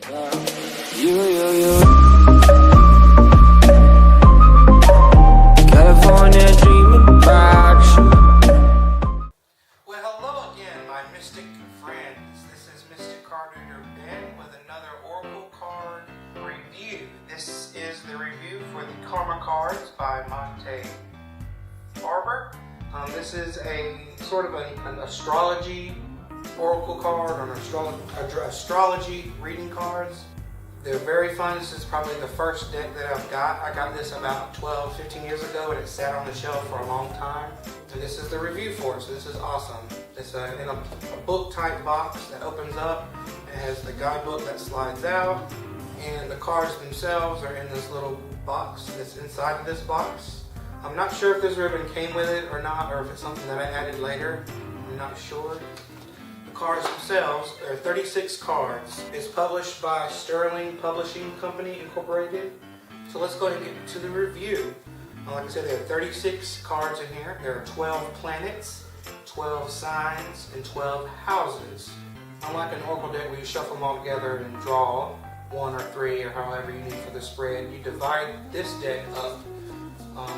California dreaming about you. Well, hello again, my mystic friends. This is Mystic Card Reader Ben with another Oracle card review. This is the review for the Karma cards by Monte Farber. This is a sort of an astrology oracle card or an astrology reading cards. They're very fun. This is probably the first deck that I've got. I got this about 12-15 years ago and it sat on the shelf for a long time. And this is the review for it, so this is awesome. It's in a book type box that opens up. It has the guidebook that slides out, and the cards themselves are in this little box that's inside of this box. I'm not sure if this ribbon came with it or not, or if it's something that I added later. I'm not sure. The cards themselves are 36 cards. It's published by Sterling Publishing Company Incorporated. So let's go ahead and get to the review. Like I said, there are 36 cards in here. There are 12 planets, 12 signs, and 12 houses. Unlike an oracle deck where you shuffle them all together and draw one or three or however you need for the spread, you divide this deck up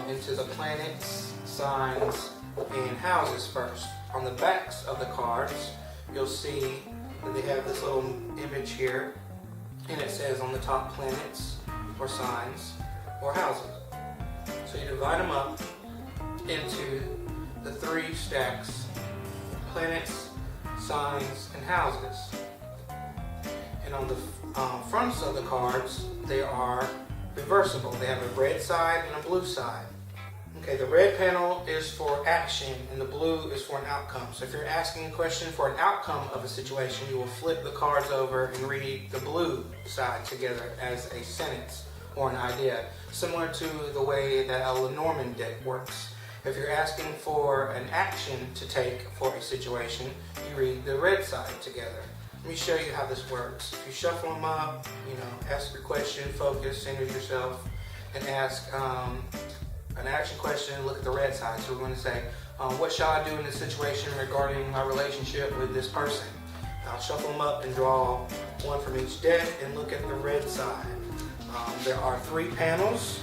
into the planets, signs, and houses first. On the backs of the cards, you'll see that they have this little image here, and it says on the top planets, or signs, or houses. So you divide them up into the three stacks: planets, signs, and houses. And on the fronts of the cards, they are reversible. They have a red side and a blue side. Okay, the red panel is for action and the blue is for an outcome. So if you're asking a question for an outcome of a situation, you will flip the cards over and read the blue side together as a sentence or an idea, similar to the way that a Lenormand deck works. If you're asking for an action to take for a situation, you read the red side together. Let me show you how this works. If you shuffle them up, ask your question, focus, center yourself, and ask an action question, look at the red side. So we're going to say, what shall I do in this situation regarding my relationship with this person? I'll shuffle them up and draw one from each deck and look at the red side. There are three panels,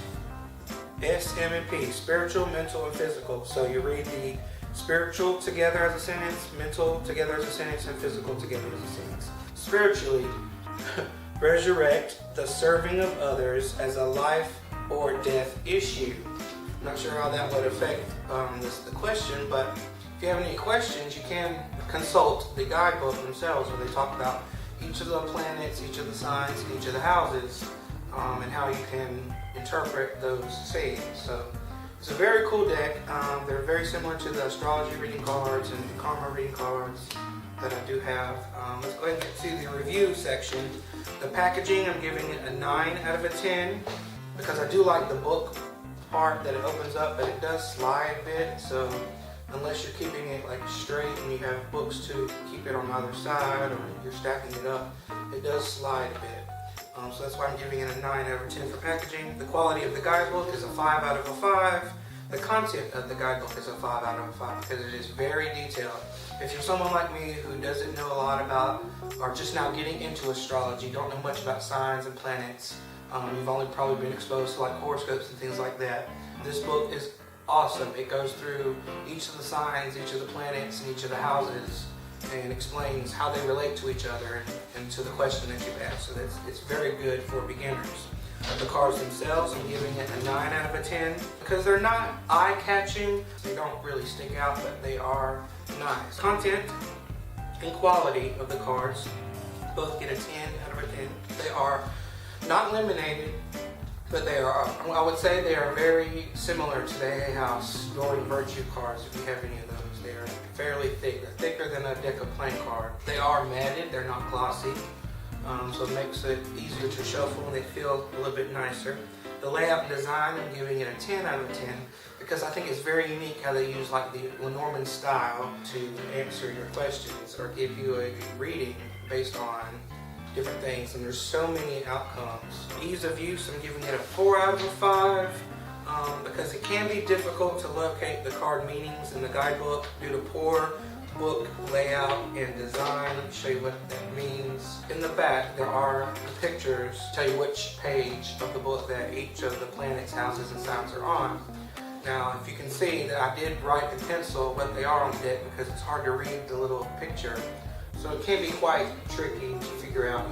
S, M, and P, spiritual, mental, and physical. So you read the spiritual together as a sentence, mental together as a sentence, and physical together as a sentence. Spiritually, resurrect the serving of others as a life or death issue. I'm not sure how that would affect the question, but if you have any questions, you can consult the guidebook themselves where they talk about each of the planets, each of the signs, and each of the houses, and how you can interpret those sayings. So it's a very cool deck. They're very similar to the astrology reading cards and the karma reading cards that I do have. Let's go ahead and get to the review section. The packaging, I'm giving it a 9 out of a 10 because I do like the book part that it opens up, but it does slide a bit. So unless you're keeping it like straight and you have books to keep it on either side or you're stacking it up, it does slide a bit. So that's why I'm giving it a 9 out of 10 for packaging. The quality of the guidebook is a 5 out of a 5. The content of the guidebook is a 5 out of a 5 because it is very detailed. If you're someone like me who doesn't know a lot about, or just now getting into astrology, don't know much about signs and planets, you've only probably been exposed to like horoscopes and things like that, this book is awesome. It goes through each of the signs, each of the planets, and each of the houses, and explains how they relate to each other and to the question that you've asked. So it's very good for beginners. The cards themselves, I'm giving it a 9 out of a 10 because they're not eye-catching. They don't really stick out, but they are nice. Content and quality of the cards both get a 10 out of a 10. They are not laminated, but they are, I would say they are very similar to the Hay House Rolling Virtue cards if you have any of those. They are fairly thick. They're thicker than a deck of playing card. They are matted, they're not glossy. So it makes it easier to shuffle and they feel a little bit nicer. The layout and design, I'm giving it a 10 out of 10 because I think it's very unique how they use like the Lenormand style to answer your questions or give you a reading based on different things, and there's so many outcomes. Ease of use, I'm giving it a 4 out of a 5 because it can be difficult to locate the card meanings in the guidebook due to poor book layout and design. Let me show you what that means. In the back, there are the pictures, tell you which page of the book that each of the planets, houses, and sounds are on. Now, if you can see that I did write in pencil what they are on the deck because it's hard to read the little picture. So it can be quite tricky to figure out,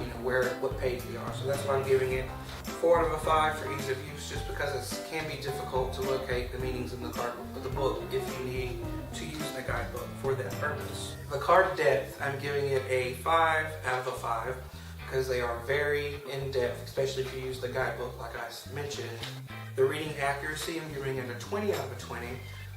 what page they are. So that's why I'm giving it 4 out of 5 for ease of use, just because it can be difficult to locate the meanings in the card of the book if you need to use the guidebook for that purpose. The card depth, I'm giving it a 5 out of 5 because they are very in-depth, especially if you use the guidebook like I mentioned. The reading accuracy, I'm giving it a 20 out of 20.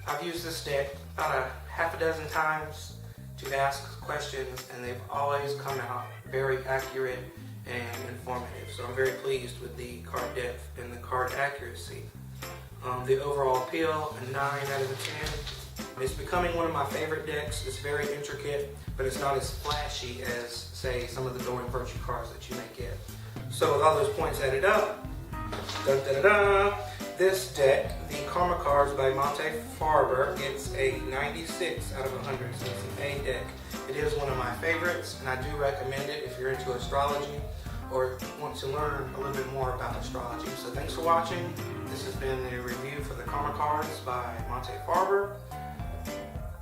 I've used this deck about a half a dozen times to ask questions, and they've always come out very accurate and informative. So I'm very pleased with the card depth and the card accuracy. The overall appeal, a 9 out of 10. It's becoming one of my favorite decks. It's very intricate, but it's not as flashy as, say, some of the Door and Virtue cards that you may get. So with all those points added up, this deck, the Karma Cards by Monte Farber, gets a 96 out of 100, so it's an A deck. It is one of my favorites, and I do recommend it if you're into astrology or want to learn a little bit more about astrology. So thanks for watching. This has been the review for the Karma Cards by Monte Farber.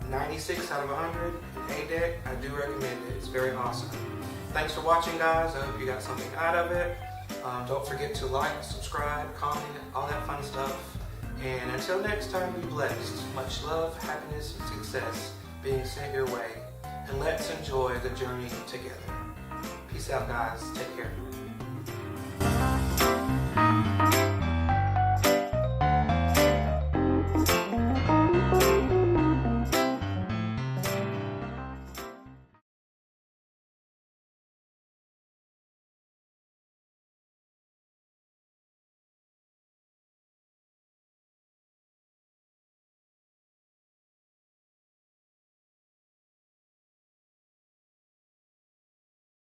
96 out of 100, an A deck. I do recommend it. It's very awesome. Thanks for watching, guys. I hope you got something out of it. Don't forget to like, subscribe, comment, all that fun stuff. And until next time, be blessed. Much love, happiness, and success being sent your way. And let's enjoy the journey together. Peace out, guys. Take care.